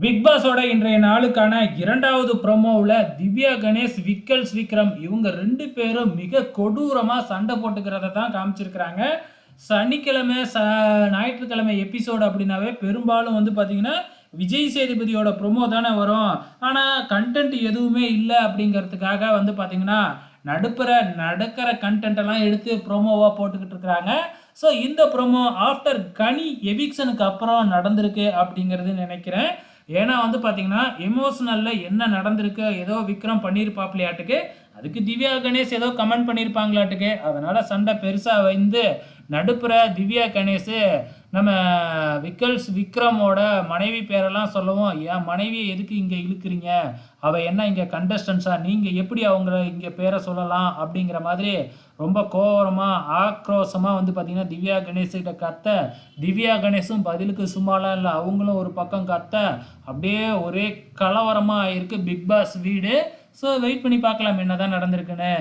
Big பாஸோட இன்றைய நாளுக்கான இரண்டாவது ப்ரோமோவில் திவ்யா கணேஷ், விக்கல்ஸ் விக்ரம் இவங்க 2 பேரும் மிக கொடூரமாக சண்டை போட்டுக்கிறத தான் காமிச்சிருக்கிறாங்க. சனிக்கிழமை ஞாயிற்றுக்கிழமை எபிசோடு அப்படின்னாவே பெரும்பாலும் வந்து பார்த்தீங்கன்னா விஜய் சேதுபதியோட ப்ரோமோ தானே வரும். ஆனால் கண்டென்ட் எதுவுமே இல்லை அப்படிங்கிறதுக்காக வந்து பார்த்தீங்கன்னா நடக்கிற கண்டென்ட் எல்லாம் எடுத்து ப்ரோமோவாக போட்டுக்கிட்டு இருக்கிறாங்க. ஸோ இந்த ப்ரோமோ ஆஃப்டர் கனி எவிக்ஷனுக்கு அப்புறம் நடந்திருக்கு அப்படிங்கிறது நினைக்கிறேன். ஏன்னா வந்து பார்த்தீங்கன்னா எமோஷனலில் என்ன நடந்திருக்கு, ஏதோ விக்ரம் பண்ணியிருப்பாப்லையாட்டுக்கு, அதுக்கு திவ்யா கணேஷ் ஏதோ கமெண்ட் பண்ணியிருப்பாங்களாட்டுக்கு, அதனால் சண்டை பெருசாக வந்து நடுப்புற திவ்யா கணேஷ் நம்ம விக்ரமோட மனைவி பேரெல்லாம் சொல்லவும், என் மனைவியை எதுக்கு இங்கே இழுக்கிறீங்க, அவள் என்ன இங்கே கண்டஸ்டன்ஸா, நீங்கள் எப்படி அவங்கள இங்கே பேரை சொல்லலாம் அப்படிங்கிற மாதிரி ரொம்ப கோவரமாக ஆக்ரோஷமாக வந்து பார்த்திங்கன்னா திவ்யா கணேஷ்கிட்ட கத்த, திவ்யா கணேஷும் பதிலுக்கு சும்மாலாம் இல்லை, அவங்களும் ஒரு பக்கம் கத்த, அப்படியே ஒரே கலவரமாக இருக்குது பிக் பாஸ் வீடு. ஸோ வெயிட் பண்ணி பார்க்கலாம் என்ன தான் நடந்திருக்குன்னு.